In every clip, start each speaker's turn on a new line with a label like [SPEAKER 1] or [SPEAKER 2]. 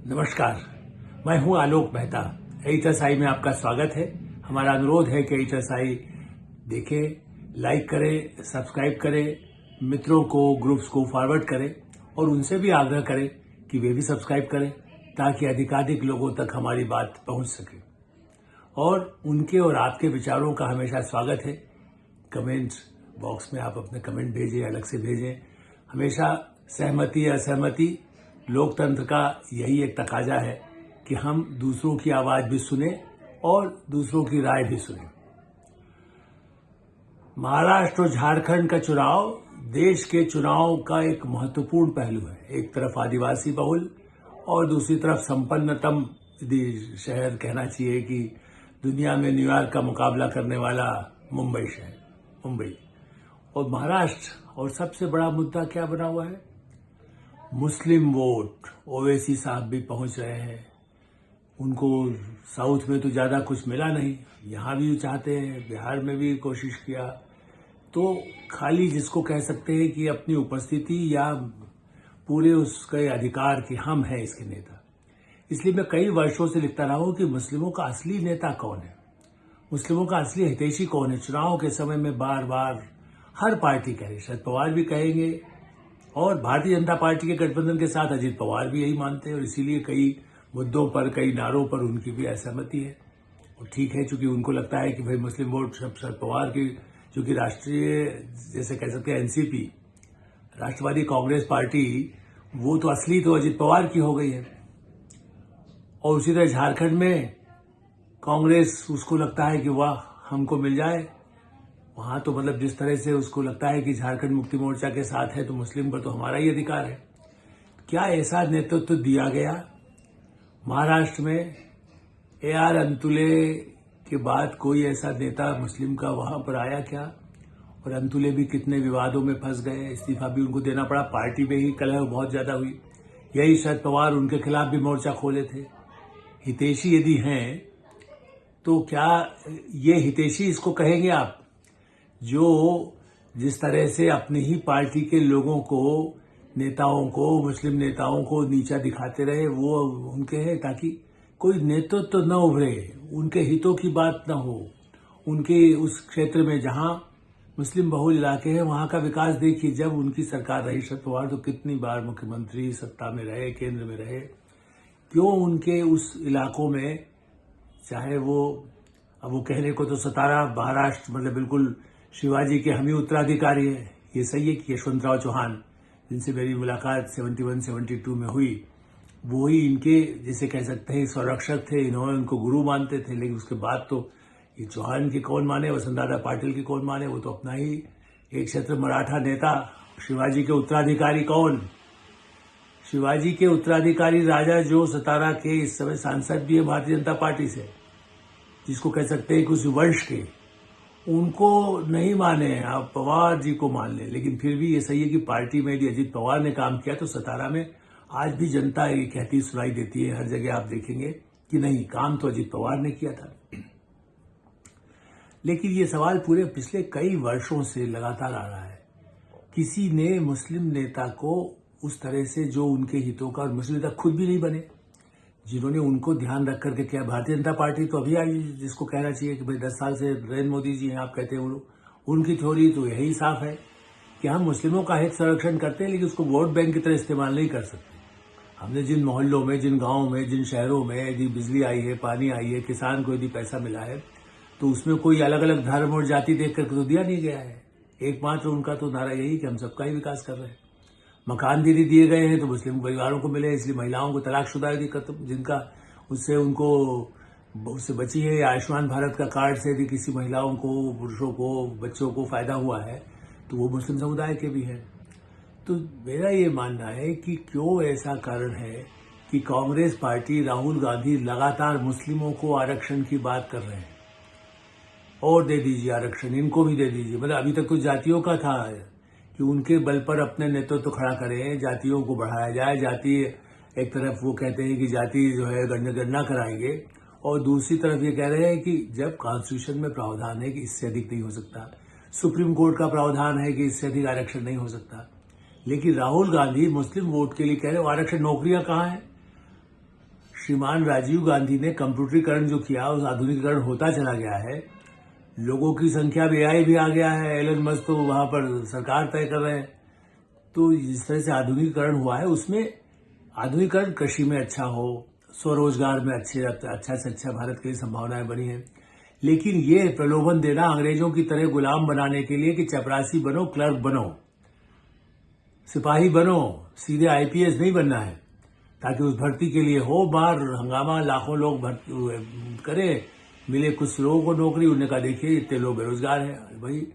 [SPEAKER 1] नमस्कार, मैं हूं आलोक मेहता। HSI में आपका स्वागत है। हमारा अनुरोध है कि HSI देखें, लाइक करें, सब्सक्राइब करें, मित्रों को, ग्रुप्स को फॉरवर्ड करें और उनसे भी आग्रह करें कि वे भी सब्सक्राइब करें ताकि अधिकाधिक लोगों तक हमारी बात पहुंच सके। और उनके और आपके विचारों का हमेशा स्वागत है। कमेंट बॉक्स में आप अपने कमेंट भेजें, अलग से भेजें। हमेशा सहमति असहमति लोकतंत्र का यही एक तकाजा है कि हम दूसरों की आवाज भी सुने और दूसरों की राय भी सुने। महाराष्ट्र और झारखंड का चुनाव देश के चुनाव का एक महत्वपूर्ण पहलू है। एक तरफ आदिवासी बहुल और दूसरी तरफ संपन्नतम शहर कहना चाहिए कि दुनिया में न्यूयॉर्क का मुकाबला करने वाला मुंबई शहर, मुंबई। और महाराष्ट्र और सबसे बड़ा मुद्दा क्या बना हुआ है? मुस्लिम वोट। ओवैसी साहब भी पहुंच रहे हैं। उनको साउथ में तो ज्यादा कुछ मिला नहीं, यहां भी चाहते हैं, बिहार में भी कोशिश किया। तो खाली जिसको कह सकते हैं कि अपनी उपस्थिति या पूरे उसके अधिकार कि हम हैं इसके नेता। इसलिए मैं कई वर्षों से लिखता रहा हूं कि मुस्लिमों का असली नेता कौन है, मुस्लिमों का असली हितैषी कौन है। चुनाव के समय में बार बार हर पार्टी कह रही, शरद पवार भी कहेंगे और भारतीय जनता पार्टी के गठबंधन के साथ अजित पवार भी यही मानते हैं। और इसीलिए कई मुद्दों पर, कई नारों पर उनकी भी असहमति है। और ठीक है, चूंकि उनको लगता है कि भाई मुस्लिम वोट शरद पवार की, चूंकि राष्ट्रीय जैसे कह सकते हैं एनसीपी, राष्ट्रवादी कांग्रेस पार्टी, वो तो असली तो अजित पवार की हो गई है। और उसी तरह झारखंड में कांग्रेस, उसको लगता है कि वाह हमको मिल जाए वहां, तो मतलब जिस तरह से उसको लगता है कि झारखंड मुक्ति मोर्चा के साथ है तो मुस्लिम पर तो हमारा ही अधिकार है। क्या ऐसा नेतृत्व दिया गया? महाराष्ट्र में AR अंतुले के बाद कोई ऐसा नेता मुस्लिम का वहां पर आया क्या? और अंतुले भी कितने विवादों में फंस गए, इस्तीफा भी उनको देना पड़ा, पार्टी में ही कलह बहुत ज्यादा हुई। यही शरद पवार उनके खिलाफ भी मोर्चा खोले थे। हितैषी यदि हैं तो क्या ये हितैषी इसको कहेंगे आप, जो जिस तरह से अपनी ही पार्टी के लोगों को, नेताओं को, मुस्लिम नेताओं को नीचा दिखाते रहे, वो उनके हैं ताकि कोई नेतृत्व तो न उभरे, उनके हितों की बात न हो। उनके उस क्षेत्र में जहां मुस्लिम बहुल इलाके हैं वहां का विकास देखिए। जब उनकी सरकार रही शरद पवार, तो कितनी बार मुख्यमंत्री सत्ता में रहे, केंद्र में रहे। क्यों उनके उस इलाकों में, चाहे वो, अब वो कहने को तो सतारा महाराष्ट्र मतलब बिल्कुल शिवाजी के हम ही उत्तराधिकारी है। ये सही है कि यशवंतराव चौहान, जिनसे मेरी मुलाकात 71-72 में हुई, वो ही इनके जिसे कह सकते हैं संरक्षक थे, इन्होंने उनको गुरु मानते थे। लेकिन उसके बाद तो ये चौहान की कौन माने, वसंतदादा पाटिल की कौन माने, वो तो अपना ही एक क्षेत्र मराठा नेता। शिवाजी के उत्तराधिकारी कौन? शिवाजी के उत्तराधिकारी राजा जो सतारा के इस समय सांसद भी है भारतीय जनता पार्टी से, जिसको कह सकते हैं कि उस वंश के, उनको नहीं माने, आप पवार जी को मान लें। लेकिन फिर भी ये सही है कि पार्टी में यदि अजित पवार ने काम किया तो सतारा में आज भी जनता ये कहती सुनाई देती है, हर जगह आप देखेंगे कि नहीं, काम तो अजित पवार ने किया था। लेकिन ये सवाल पूरे पिछले कई वर्षों से लगातार आ रहा है। किसी ने मुस्लिम नेता को उस तरह से, जो उनके हितों का, और मुस्लिम नेता खुद भी नहीं बने जिन्होंने उनको ध्यान रख करके किया। भारतीय जनता पार्टी तो अभी आई, जिसको कहना चाहिए कि भाई 10 साल से नरेंद्र मोदी जी हैं, आप कहते हैं उनकी थ्योरी तो यही साफ है कि हम मुस्लिमों का हित संरक्षण करते हैं, लेकिन उसको वोट बैंक की तरह इस्तेमाल नहीं कर सकते। हमने जिन मोहल्लों में, जिन गांवों में, जिन शहरों में यदि बिजली आई है, पानी आई है, किसान को यदि पैसा मिला है, तो उसमें कोई अलग अलग धर्म और जाति देख करके तो दिया नहीं गया है। एकमात्र उनका तो नारा यही कि हम सबका ही विकास कर रहे हैं। मकान भी दिए गए हैं तो मुस्लिम परिवारों को मिले, इसलिए महिलाओं को तलाकशुदा यदि जिनका उससे उनको उससे बची है, या आयुष्मान भारत का कार्ड से यदि किसी महिलाओं को, पुरुषों को, बच्चों को फायदा हुआ है, तो वो मुस्लिम समुदाय के भी हैं। तो मेरा ये मानना है कि क्यों ऐसा कारण है कि कांग्रेस पार्टी, राहुल गांधी लगातार मुस्लिमों को आरक्षण की बात कर रहे हैं, और दे दीजिए आरक्षण, इनको भी दे दीजिए। मतलब अभी तक तो जातियों का था कि उनके बल पर अपने नेतृत्व तो खड़ा करें, जातियों को बढ़ाया जाए। जाति एक तरफ वो कहते हैं कि जाति जो है गणना कराएंगे, और दूसरी तरफ ये कह रहे हैं कि जब कॉन्स्टिट्यूशन में प्रावधान है कि इससे अधिक नहीं हो सकता, सुप्रीम कोर्ट का प्रावधान है कि इससे अधिक आरक्षण नहीं हो सकता, लेकिन राहुल गांधी मुस्लिम वोट के लिए कह रहे हो आरक्षण। नौकरियां कहाँ है? श्रीमान राजीव गांधी ने कंप्यूटरीकरण जो किया, उस आधुनिकीकरण होता चला गया है। लोगों की संख्या में एआई भी आ गया है, एलन मस्क तो वहां पर सरकार तय कर रहे हैं। तो जिस तरह से आधुनिकीकरण हुआ है, उसमें आधुनिकीकरण कृषि में अच्छा हो, स्वरोजगार में अच्छा से अच्छा भारत के लिए संभावनाएं बनी है। लेकिन ये प्रलोभन देना अंग्रेजों की तरह गुलाम बनाने के लिए कि चपरासी बनो, क्लर्क बनो, सिपाही बनो, सीधे आईपीएस नहीं बनना है, ताकि उस भर्ती के लिए हो बार हंगामा, लाखों लोग भर्ती करें, मिले कुछ लोगों को नौकरी। उन्होंने कहा देखिए इतने लोग बेरोजगार हैं। भाई,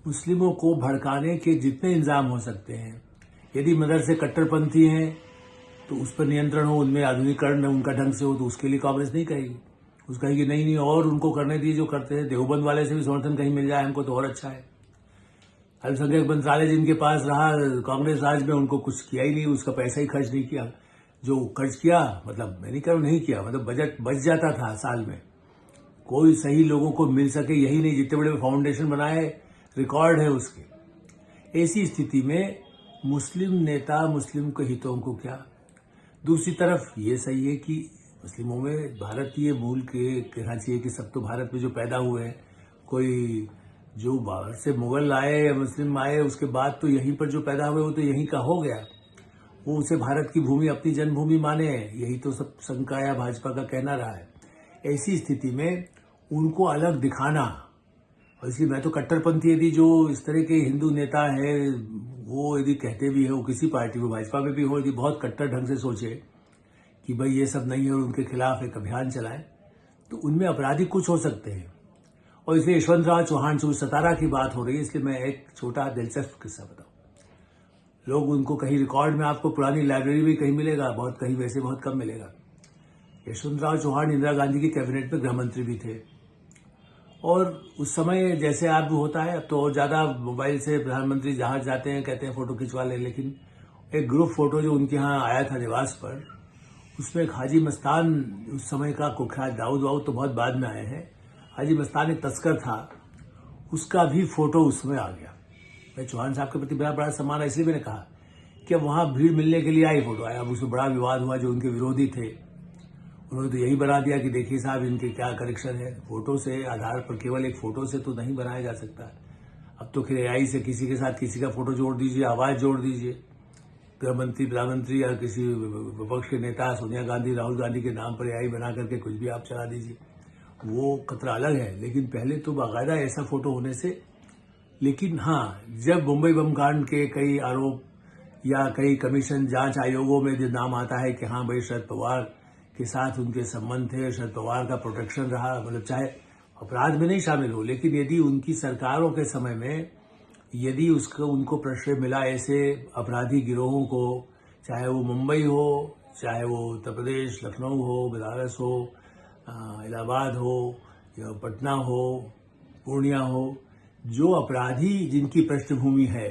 [SPEAKER 1] मुस्लिमों को भड़काने के जितने इंजाम हो सकते हैं, यदि मदरसे कट्टरपंथी हैं तो उस पर नियंत्रण हो, उनमें आधुनिकीकरण उनका ढंग से हो, तो उसके लिए कांग्रेस नहीं कहेगी। उसका कहेगी नहीं और उनको करने दीजिए जो करते हैं। देवबंद वाले से भी समर्थन कहीं मिल जाए हमको तो और अच्छा है। अल्पसंख्यक मंत्रालय जिनके पास रहा कांग्रेस राज में, उनको कुछ किया ही नहीं, उसका पैसा ही खर्च नहीं किया। जो खर्च किया, मतलब मैं नहीं कहूँ नहीं किया, मतलब बजट बच जाता था साल में, कोई सही लोगों को मिल सके यही नहीं। जितने बड़े फाउंडेशन बनाए, रिकॉर्ड है उसके। ऐसी स्थिति में मुस्लिम नेता मुस्लिम के हितों को क्या। दूसरी तरफ ये सही है कि मुस्लिमों में भारतीय मूल के कहना चाहिए कि सब तो भारत में जो पैदा हुए हैं, कोई जो बाहर से मुगल आए या मुस्लिम आए उसके बाद तो यहीं पर जो पैदा हुए वो तो यहीं का हो गया, वो उसे भारत की भूमि अपनी जन्मभूमि माने। यही तो सब संघ का या भाजपा का कहना रहा है। ऐसी स्थिति में उनको अलग दिखाना, और इसलिए मैं तो कट्टरपंथी यदि जो इस तरह के हिंदू नेता है वो यदि कहते भी है, वो किसी पार्टी में भाजपा में भी हो, यदि बहुत कट्टर ढंग से सोचे कि भाई ये सब नहीं है और उनके खिलाफ एक अभियान चलाएं, तो उनमें अपराधी कुछ हो सकते हैं। और इसलिए यशवंतराव चौहान 17 की बात हो रही है, इसलिए मैं एक छोटा दिलचस्प किस्सा बताऊं। लोग उनको कहीं रिकॉर्ड में आपको पुरानी लाइब्रेरी में कहीं मिलेगा, बहुत कहीं वैसे बहुत कम मिलेगा। यशवंतराव चौहान इंदिरा गांधी की कैबिनेट में गृह मंत्री भी थे, और उस समय जैसे आप भी होता है, अब तो और ज्यादा मोबाइल से प्रधानमंत्री जहां जाते हैं कहते हैं फोटो खिंचवा लें, लेकिन एक ग्रुप फोटो जो उनके यहाँ आया था निवास पर, उसमें एक हाजी मस्तान, उस समय का कुख्यात, दाऊद वाऊद तो बहुत बाद में आए हैं, हाजी मस्तान एक तस्कर था, उसका भी फोटो उसमें आ गया। मैं चौहान साहब के प्रति बड़ा बड़ा सम्मान है, इसलिए मैंने कहा कि अब वहां भीड़ मिलने के लिए आई फोटो आया। अब उसमें बड़ा विवाद हुआ, जो उनके विरोधी थे उन्होंने तो यही बना दिया कि देखिए साहब इनके क्या करेक्शन है, फोटो से आधार पर, केवल एक फोटो से तो नहीं बनाया जा सकता। अब तो खैर एआई से किसी के साथ किसी का फोटो जोड़ दीजिए, आवाज जोड़ दीजिए, गृह मंत्री, प्रधानमंत्री या किसी विपक्ष के नेता सोनिया गांधी, राहुल गांधी के नाम पर एआई बना करके कुछ भी आप चला दीजिए, वो खतरा अलग है। लेकिन पहले तो बाकायदा ऐसा फोटो होने से। लेकिन हाँ, जब मुंबई बम कांड के कई आरोप या कई कमीशन जांच आयोगों में जो नाम आता है कि हाँ भाई शरद पवार के साथ उनके संबंध थे, शरद पवार का प्रोटेक्शन रहा, मतलब चाहे अपराध में नहीं शामिल हो, लेकिन यदि उनकी सरकारों के समय में यदि उसको उनको प्रश्रय मिला ऐसे अपराधी गिरोहों को, चाहे वो मुंबई हो, चाहे वो उत्तर प्रदेश, लखनऊ हो, बनारस हो, इलाहाबाद हो, या पटना हो, पूर्णिया हो, जो अपराधी जिनकी पृष्ठभूमि है,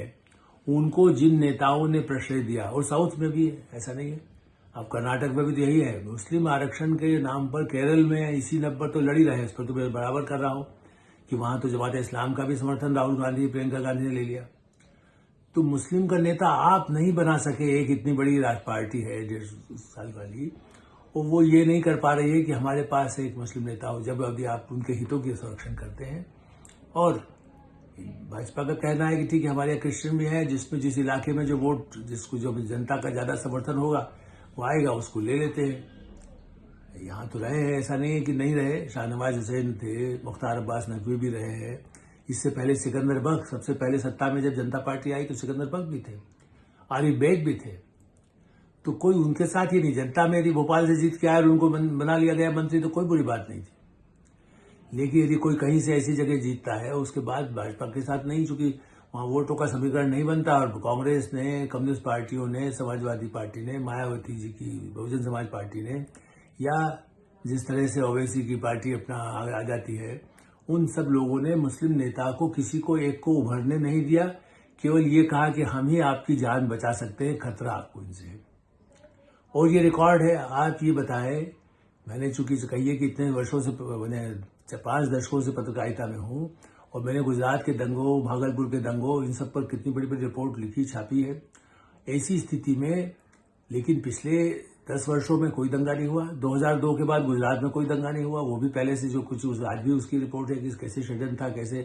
[SPEAKER 1] उनको जिन नेताओं ने प्रश्रय दिया, और साउथ में भी है, ऐसा नहीं है, अब कर्नाटक में भी तो यही है। मुस्लिम आरक्षण के नाम पर केरल में इसी नंबर तो लड़ी रहे, इस पर तो मैं बराबर कर रहा हूं कि वहां तो जमात इस्लाम का भी समर्थन राहुल गांधी, प्रियंका गांधी ने ले लिया। तो मुस्लिम का नेता आप नहीं बना सके, एक इतनी बड़ी राष्ट्र पार्टी है 1.5 साल वाली, और वो ये नहीं कर पा रही है कि हमारे पास एक मुस्लिम नेता हो, जब अभी आप उनके हितों की संरक्षण करते हैं। और भाजपा का कहना है कि ठीक है हमारे यहाँ क्रिश्चियन भी है, जिसमें जिस इलाके में जो वोट, जिसको जो जनता का ज्यादा समर्थन होगा वो आएगा, उसको ले लेते हैं। यहाँ तो रहे हैं, ऐसा नहीं है कि नहीं रहे, शाहनवाज हुसैन थे, मुख्तार अब्बास नकवी भी रहे हैं, इससे पहले सिकंदर बख्श, सबसे पहले सत्ता में जब जनता पार्टी आई तो सिकंदर बख्श भी थे, आरिफ बेग भी थे। तो कोई उनके साथ ही नहीं, जनता में यदि भोपाल से जीत के आए और उनको बना लिया गया मंत्री तो कोई बुरी बात नहीं थी। लेकिन यदि कोई कहीं से ऐसी जगह जीतता है उसके बाद भाजपा के साथ नहीं, चूंकि वहां वोटों का समीकरण नहीं बनता, और कांग्रेस ने, कम्युनिस्ट पार्टियों ने, समाजवादी पार्टी ने, मायावती जी की बहुजन समाज पार्टी ने, या जिस तरह से ओवैसी की पार्टी अपना आ जाती है, उन सब लोगों ने मुस्लिम नेता को, किसी को एक को उभरने नहीं दिया, केवल ये कहा कि हम ही आपकी जान बचा सकते हैं, खतरा आपको इनसे। और ये रिकॉर्ड है, आप ये बताएं, मैंने चूंकि कही है कि इतने वर्षों से, मैंने 5 दशकों से पत्रकारिता में हूं, और मैंने गुजरात के दंगों, भागलपुर के दंगों, इन सब पर कितनी बड़ी बड़ी रिपोर्ट लिखी, छापी है। ऐसी स्थिति में, लेकिन पिछले 10 वर्षों में कोई दंगा नहीं हुआ। 2002 के बाद गुजरात में कोई दंगा नहीं हुआ, वो भी पहले से जो कुछ आज भी उसकी रिपोर्ट है कि कैसे षड्यंत्र था, कैसे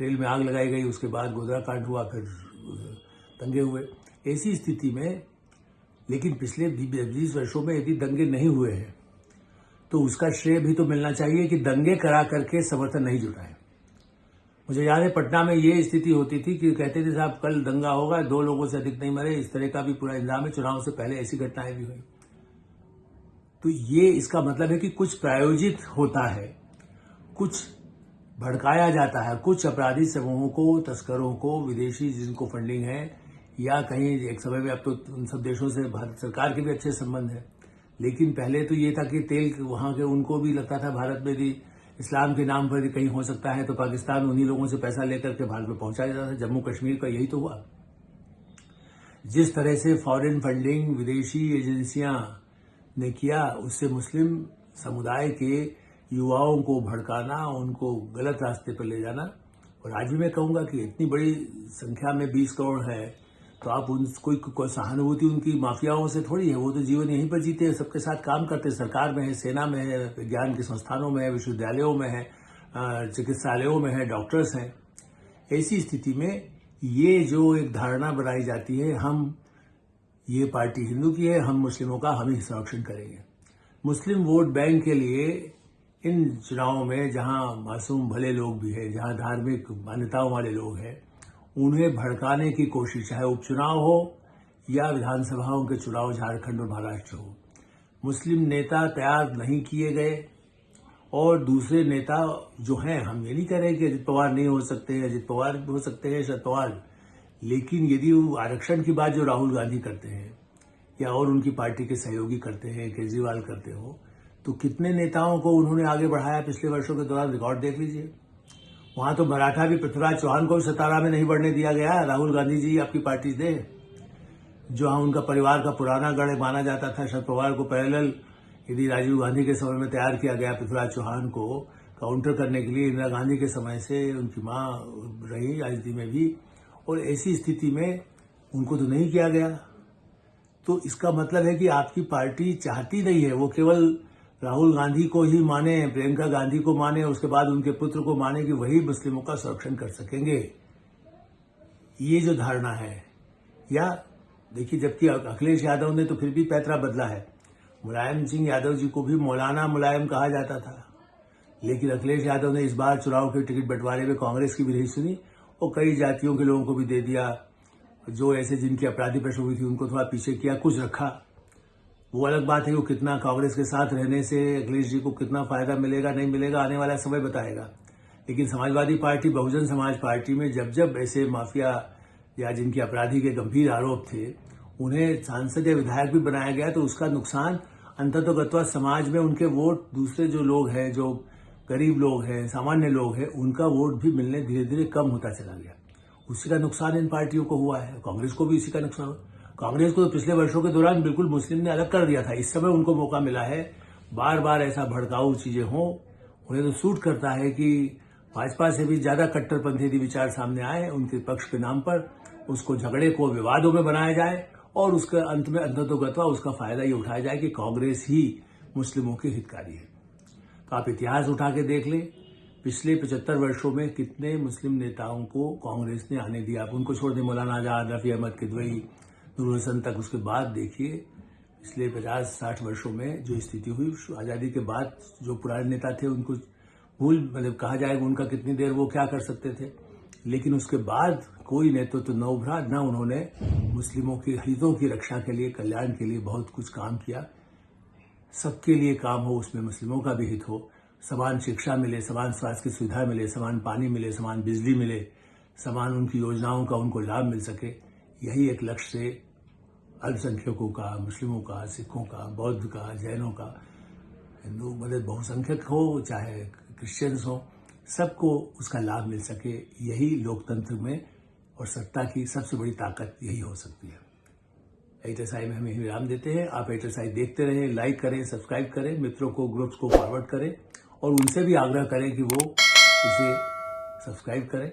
[SPEAKER 1] रेल में आग लगाई गई, उसके बाद गोधरा कांड हुआ, फिर दंगे हुए। ऐसी स्थिति में लेकिन पिछले 20 वर्षों में यदि दंगे नहीं हुए हैं तो उसका श्रेय भी तो मिलना चाहिए कि दंगे करा करके समर्थन नहीं जुटाए। मुझे याद है पटना में ये स्थिति होती थी कि कहते थे साहब कल दंगा होगा, 2 लोगों से अधिक नहीं मरे, इस तरह का भी पूरा इंतजाम है। चुनाव से पहले ऐसी घटनाएं भी हुई। तो ये इसका मतलब है कि कुछ प्रायोजित होता है, कुछ भड़काया जाता है, कुछ अपराधी समूहों को, तस्करों को, विदेशी जिनको फंडिंग है, या कहीं एक समय में अब तो उन सब देशों से भारत सरकार के भी अच्छे संबंध है, लेकिन पहले तो ये था कि तेल वहां के उनको भी लगता था भारत में भी इस्लाम के नाम पर कहीं हो सकता है, तो पाकिस्तान उन्हीं लोगों से पैसा लेकर के भारत में पहुंचा जाता था। जम्मू कश्मीर का यही तो हुआ। जिस तरह से फॉरेन फंडिंग विदेशी एजेंसियां ने किया, उससे मुस्लिम समुदाय के युवाओं को भड़काना, उनको गलत रास्ते पर ले जाना। और आज भी मैं कहूंगा कि इतनी बड़ी संख्या में 20 करोड़ है, तो आप कोई सहानुभूति उनकी माफियाओं से थोड़ी है। वो तो जीवन यहीं पर जीते हैं, सबके साथ काम करते हैं, सरकार में है, सेना में है, विज्ञान के संस्थानों में है, विश्वविद्यालयों में है, चिकित्सालयों में है, डॉक्टर्स हैं। ऐसी स्थिति में ये जो एक धारणा बनाई जाती है, हम ये पार्टी हिंदू की है, हम मुस्लिमों का हम ही संरक्षण करेंगे। मुस्लिम वोट बैंक के लिए इन चुनावों में जहां मासूम भले लोग भी हैं, जहां धार्मिक मान्यताओं वाले लोग हैं, उन्हें भड़काने की कोशिश, चाहे उपचुनाव हो या विधानसभाओं के चुनाव झारखंड और महाराष्ट्र हो, मुस्लिम नेता तैयार नहीं किए गए। और दूसरे नेता जो हैं, हम ये नहीं कह रहे कि अजित पवार नहीं हो सकते, अजित पवार हो सकते हैं, शरद पवार, लेकिन यदि वो आरक्षण की बात जो राहुल गांधी करते हैं या और उनकी पार्टी के सहयोगी करते हैं, केजरीवाल करते हो, तो कितने नेताओं को उन्होंने आगे बढ़ाया पिछले वर्षों के दौरान, रिकॉर्ड देख लीजिए। वहां तो मराठा भी पृथ्वीराज चौहान को भी सतारा में नहीं बढ़ने दिया गया। राहुल गांधी जी आपकी पार्टी थे, जो उनका परिवार का पुराना गढ़ माना जाता था। शरद पवार को पैरेलल यदि राजीव गांधी के समय में तैयार किया गया पृथ्वीराज चौहान को काउंटर करने के लिए, इंदिरा गांधी के समय से उनकी मां रही राजनीति में भी, और ऐसी स्थिति में उनको तो नहीं किया गया। तो इसका मतलब है कि आपकी पार्टी चाहती नहीं है, वो केवल राहुल गांधी को ही माने, प्रियंका गांधी को माने, उसके बाद उनके पुत्र को माने कि वही मुस्लिमों का संरक्षण कर सकेंगे। ये जो धारणा है, या देखिए, जबकि अखिलेश यादव ने तो फिर भी पैतरा बदला है। मुलायम सिंह यादव जी को भी मौलाना मुलायम कहा जाता था, लेकिन अखिलेश यादव ने इस बार चुनाव के टिकट बंटवारे में कांग्रेस की भी नहीं सुनी और कई जातियों के लोगों को भी दे दिया। जो ऐसे जिनकी अपराधी पृष्ठभूमि थी उनको थोड़ा पीछे किया, कुछ रखा। वो अलग बात है कि वो कितना कांग्रेस के साथ रहने से अखिलेश जी को कितना फायदा मिलेगा नहीं मिलेगा, आने वाला समय बताएगा। लेकिन समाजवादी पार्टी, बहुजन समाज पार्टी में जब जब ऐसे माफिया या जिनकी अपराधी के गंभीर आरोप थे, उन्हें सांसद या विधायक भी बनाया गया, तो उसका नुकसान अंततोगत्वा समाज में उनके वोट, दूसरे जो लोग हैं, जो गरीब लोग हैं, सामान्य लोग हैं, उनका वोट भी मिलने धीरे धीरे कम होता चला गया। उसी का नुकसान इन पार्टियों को हुआ है। कांग्रेस को भी इसी का नुकसान हुआ। कांग्रेस को तो पिछले वर्षों के दौरान बिल्कुल मुस्लिम ने अलग कर दिया था। इस समय उनको मौका मिला है, बार बार ऐसा भड़काऊ चीजें हों, उन्हें तो सूट करता है कि भाजपा से भी ज्यादा कट्टरपंथी विचार सामने आए उनके पक्ष के नाम पर, उसको झगड़े को विवादों में बनाया जाए और उसके अंत में अंततोगत्वा उसका फायदा ये उठाया जाए कि कांग्रेस ही मुस्लिमों की हितकारी है। तो आप इतिहास उठा के देख लें, पिछले 75 वर्षों में कितने मुस्लिम नेताओं को कांग्रेस ने आने दिया। आप उनको छोड़ दें, मौलाना आजाद, रफी अहमद किदवई, नूरुल हसन तक। उसके बाद देखिए पिछले 50-60 वर्षों में जो स्थिति हुई, आजादी के बाद जो पुराने नेता थे उनको मतलब कहा जाएगा उनका कितनी देर वो क्या कर सकते थे, लेकिन उसके बाद कोई नेतृत्व न उभरा, न उन्होंने मुस्लिमों के हितों की रक्षा के लिए, कल्याण के लिए बहुत कुछ काम किया। सबके लिए काम हो, उसमें मुस्लिमों का भी हित हो, समान शिक्षा मिले, समान स्वास्थ्य की सुविधा मिले, समान पानी मिले, समान बिजली मिले, समान उनकी योजनाओं का उनको लाभ मिल सके। यही एक लक्ष्य से अल्पसंख्यकों का, मुस्लिमों का, सिखों का, बौद्ध का, जैनों का, हिंदू मतलब बहुसंख्यक हो चाहे क्रिश्चियंस हो, सबको उसका लाभ मिल सके। यही लोकतंत्र में और सत्ता की सबसे बड़ी ताकत यही हो सकती है। एटरसाई में हम यही विराम देते हैं। आप एटरसाई देखते रहें, लाइक करें, सब्सक्राइब करें, मित्रों को, ग्रुप्स को फॉरवर्ड करें और उनसे भी आग्रह करें कि वो इसे सब्सक्राइब करें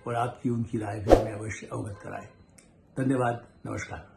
[SPEAKER 1] और आपकी उनकी राय भी हमें अवश्य अवगत कराएं। धन्यवाद, नमस्कार।